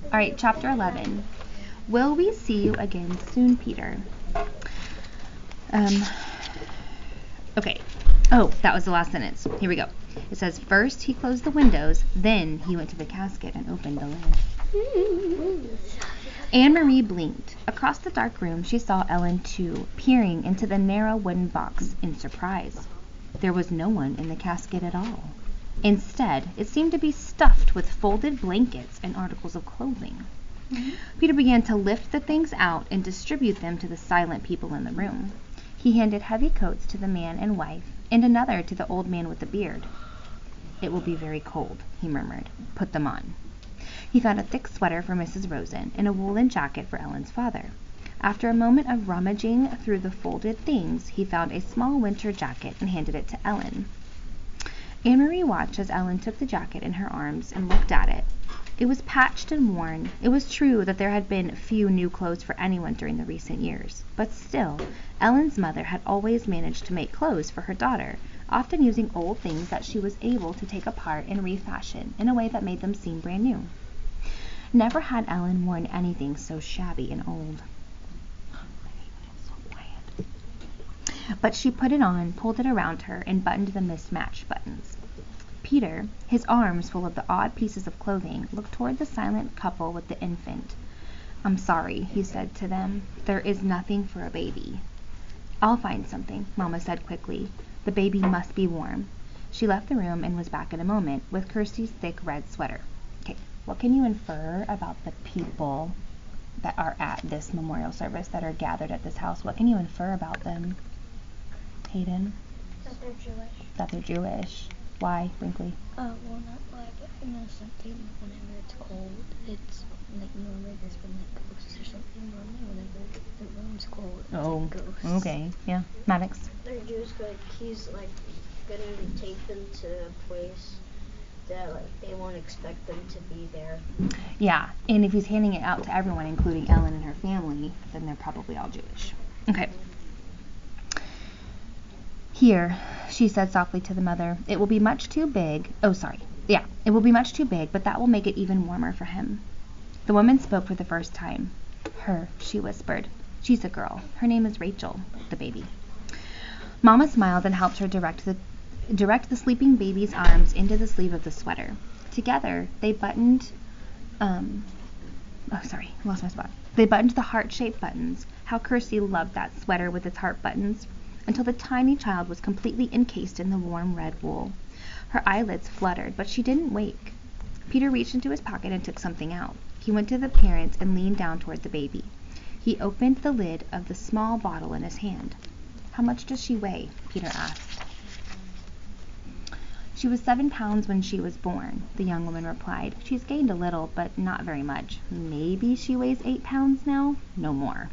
All right, chapter 11. Will we see you again soon, Peter? Okay. Oh, that was the last sentence. Here we go. It says, first he closed the windows, then he went to the casket and opened the lid. Anne-Marie blinked. Across the dark room, she saw Ellen too, peering into the narrow wooden box in surprise. There was no one in the casket at all. Instead, it seemed to be stuffed with folded blankets and articles of clothing. Peter began to lift the things out and distribute them to the silent people in the room. He handed heavy coats to the man and wife, and another to the old man with the beard. It will be very cold, he murmured. Put them on. He found a thick sweater for Mrs. Rosen and a woolen jacket for Ellen's father. After a moment of rummaging through the folded things, he found a small winter jacket and handed it to Ellen. Anne-Marie watched as Ellen took the jacket in her arms and looked at it. It was patched and worn. It was true that there had been few new clothes for anyone during the recent years, but still, Ellen's mother had always managed to make clothes for her daughter, often using old things that she was able to take apart and refashion in a way that made them seem brand new. Never had Ellen worn anything so shabby and old. But she put it on, pulled it around her, and buttoned the mismatched buttons. Peter, his arms full of the odd pieces of clothing, looked toward the silent couple with the infant. I'm sorry, he said to them. There is nothing for a baby. I'll find something, Mama said quickly. The baby must be warm. She left the room and was back in a moment with Kirsty's thick red sweater. Okay, what can you infer about the people that are at this memorial service, that are gathered at this house? What can you infer about them? Hayden? That they're Jewish. That they're Jewish. Why, Brinkley? Well, not like, something whenever it's cold, it's like normally there's been like ghosts or something. Normally whenever the room's cold, it's like ghosts. Okay, yeah. Maddox? They're Jewish, like he's like gonna take them to a place that like they won't expect them to be there. Yeah, and if he's handing it out to everyone, including Ellen and her family, then they're probably all Jewish. Okay. Here, she said softly to the mother, it will be much too big. It will be much too big, but that will make it even warmer for him. The woman spoke for the first time. Her, she whispered. She's a girl. Her name is Rachel, the baby. Mama smiled and helped her direct the sleeping baby's arms into the sleeve of the sweater. Together, they buttoned, They buttoned the heart-shaped buttons. How Kirsty loved that sweater with its heart buttons, until the tiny child was completely encased in the warm red wool. Her eyelids fluttered, but she didn't wake. Peter reached into his pocket and took something out. He went to the parents and leaned down toward the baby. He opened the lid of the small bottle in his hand. How much does she weigh? Peter asked. She was 7 pounds when she was born, the young woman replied. She's gained a little, but not very much. Maybe she weighs 8 pounds now? No more.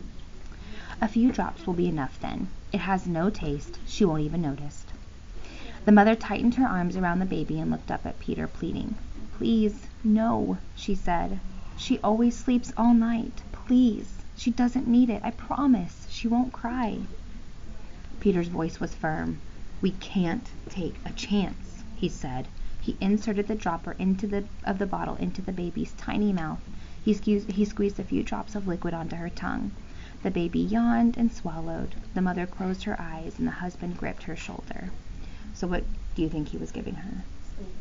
A few drops will be enough then. It has no taste. She won't even notice. The mother tightened her arms around the baby and looked up at Peter, pleading. Please, no, she said. She always sleeps all night. Please. She doesn't need it. I promise. She won't cry. Peter's voice was firm. We can't take a chance, he said. He inserted the dropper of the bottle into the baby's tiny mouth. He squeezed a few drops of liquid onto her tongue. The baby yawned and swallowed. The mother closed her eyes and the husband gripped her shoulder. So what do you think he was giving her?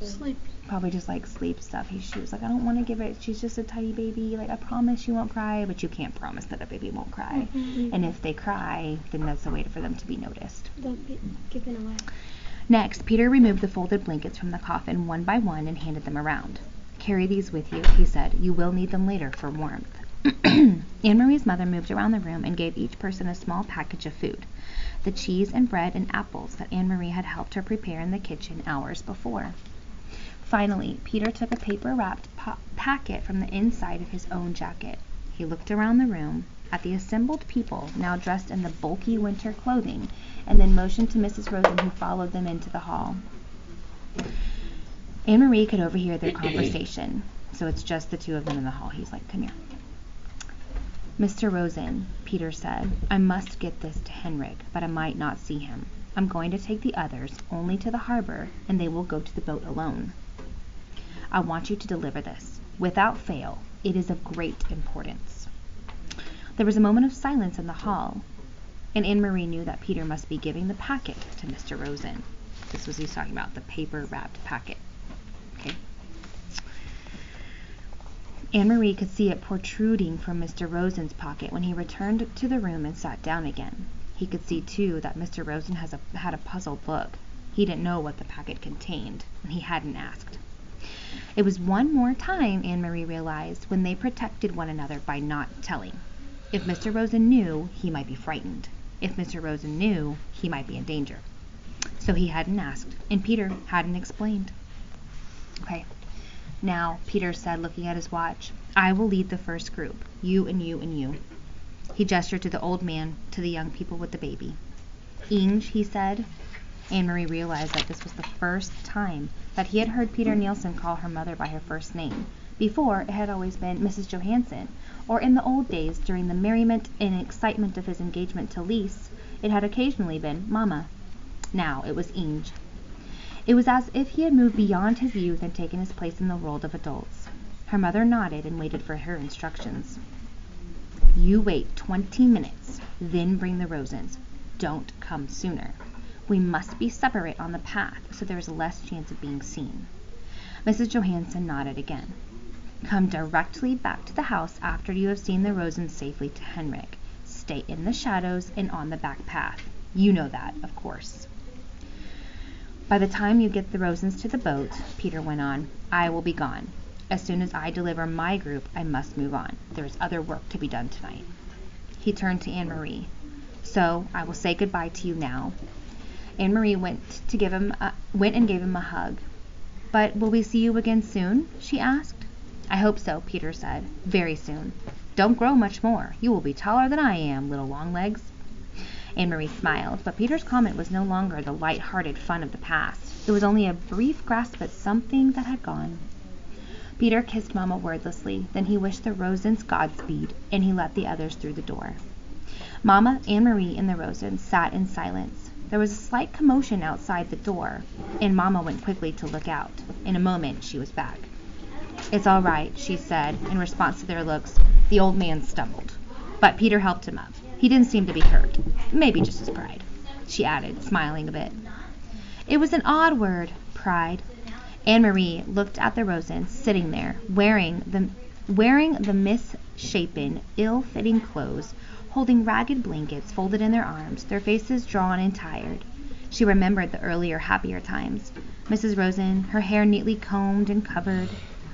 Sleep. Probably just like sleep stuff. She was like, I don't want to give it. She's just a tiny baby. Like, I promise she won't cry. But you can't promise that a baby won't cry. Mm-hmm. And if they cry, then that's a way for them to be noticed. Don't be given away. Next, Peter removed the folded blankets from the coffin one by one and handed them around. Carry these with you, he said. You will need them later for warmth. Anne-Marie's mother moved around the room and gave each person a small package of food. The cheese and bread and apples that Anne-Marie had helped her prepare in the kitchen hours before. Finally, Peter took a paper-wrapped packet from the inside of his own jacket. He looked around the room at the assembled people, now dressed in the bulky winter clothing, and then motioned to Mrs. Rosen, who followed them into the hall. Anne-Marie could overhear their conversation, so it's just the two of them in the hall. He's like, come here. Mr. Rosen, Peter said, I must get this to Henrik, but I might not see him. I'm going to take the others only to the harbor, and they will go to the boat alone. I want you to deliver this. Without fail, it is of great importance." There was a moment of silence in the hall, and Anne-Marie knew that Peter must be giving the packet to Mr. Rosen. This was he's talking about, the paper-wrapped packet. Okay. Anne-Marie could see it protruding from Mr. Rosen's pocket when he returned to the room and sat down again. He could see, too, that Mr. Rosen had a puzzled look. He didn't know what the packet contained, and he hadn't asked. It was one more time, Anne-Marie realized, when they protected one another by not telling. If Mr. Rosen knew, he might be frightened. If Mr. Rosen knew, he might be in danger. So he hadn't asked, and Peter hadn't explained. Okay. "Now," Peter said, looking at his watch, "I will lead the first group. You and you and you." He gestured to the old man, to the young people with the baby. "Inge," he said. Anne-Marie realized that this was the first time that he had heard Peter Nielsen call her mother by her first name. Before, it had always been Mrs. Johansson, or in the old days, during the merriment and excitement of his engagement to Lise, it had occasionally been Mama. Now it was Inge. It was as if he had moved beyond his youth and taken his place in the world of adults. Her mother nodded and waited for her instructions. "You wait 20 minutes, then bring the Rosens. Don't come sooner. We must be separate on the path, so there is less chance of being seen." Mrs. Johansson nodded again. "Come directly back to the house after you have seen the Rosens safely to Henrik. Stay in the shadows and on the back path. You know that, of course. By the time you get the Rosens to the boat," Peter went on, "I will be gone. As soon as I deliver my group, I must move on. There is other work to be done tonight." He turned to Anne-Marie. "So I will say goodbye to you now." Anne-Marie went and gave him a hug. "But will we see you again soon?" she asked. "I hope so," Peter said. "Very soon. Don't grow much more. You will be taller than I am, little Longlegs." Anne-Marie smiled, but Peter's comment was no longer the light-hearted fun of the past. It was only a brief grasp at something that had gone. Peter kissed Mama wordlessly, then he wished the Rosens Godspeed, and he let the others through the door. Mama, Anne-Marie, and the Rosens sat in silence. There was a slight commotion outside the door, and Mama went quickly to look out. In a moment, she was back. "It's all right," she said, in response to their looks. "The old man stumbled." But Peter helped him up. He didn't seem to be hurt. Maybe just his pride, she added, smiling a bit. It was an odd word, pride. Anne-Marie looked at the Rosens, sitting there, wearing the misshapen, ill-fitting clothes, holding ragged blankets folded in their arms, their faces drawn and tired. She remembered the earlier, happier times. Mrs. Rosen, her hair neatly combed and covered,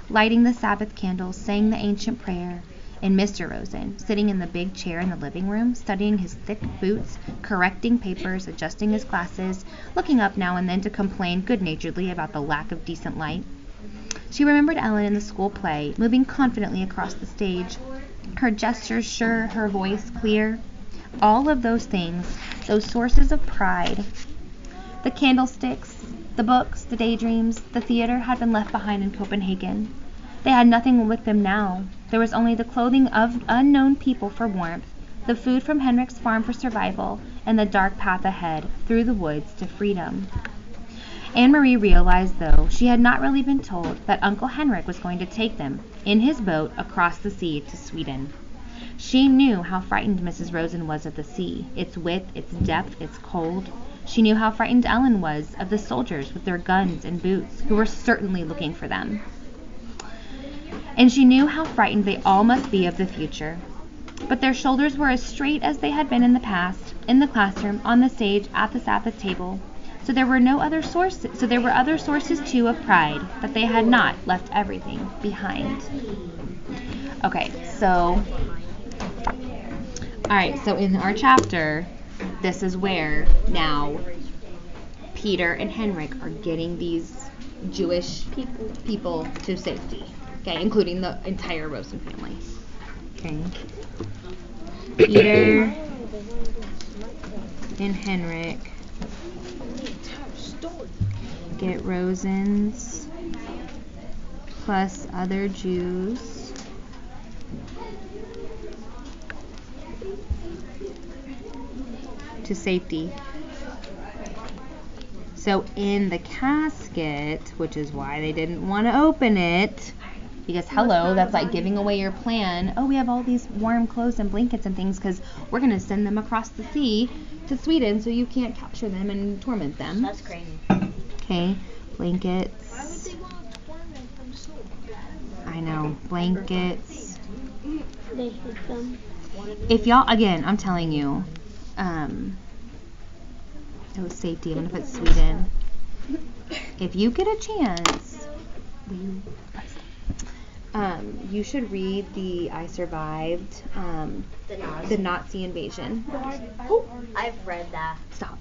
lighting the Sabbath candles, saying the ancient prayer, and Mr. Rosen, sitting in the big chair in the living room, studying his thick boots, correcting papers, adjusting his glasses, looking up now and then to complain good-naturedly about the lack of decent light. She remembered Ellen in the school play, moving confidently across the stage, her gestures sure, her voice clear. All of those things, those sources of pride. The candlesticks, the books, the daydreams, the theater had been left behind in Copenhagen. They had nothing with them now. There was only the clothing of unknown people for warmth, the food from Henrik's farm for survival, and the dark path ahead, through the woods, to freedom. Anne-Marie realized, though she had not really been told, that Uncle Henrik was going to take them, in his boat, across the sea to Sweden. She knew how frightened Mrs. Rosen was of the sea, its width, its depth, its cold. She knew how frightened Ellen was of the soldiers with their guns and boots, who were certainly looking for them. And she knew how frightened they all must be of the future. But their shoulders were as straight as they had been in the past, in the classroom, on the stage, at the Sabbath table. So there were other sources too of pride, that they had not left everything behind. Okay, so in our chapter, this is where now Peter and Henrik are getting these Jewish people to safety. Okay, including the entire Rosen family. Okay. Peter and Henrik get Rosens plus other Jews to safety. So in the casket, which is why they didn't want to open it, Because hello, that's like giving away your plan. Oh, we have all these warm clothes and blankets and things because we're going to send them across the sea to Sweden so you can't capture them and torment them. That's crazy. Okay, blankets. Why would they want to torment them so bad? I know, blankets. They hate them. If y'all, again, I'm telling you, it was safety. I'm going to put Sweden. If you get a chance, you should read the I Survived, the Nazi invasion. I've read that. Stop.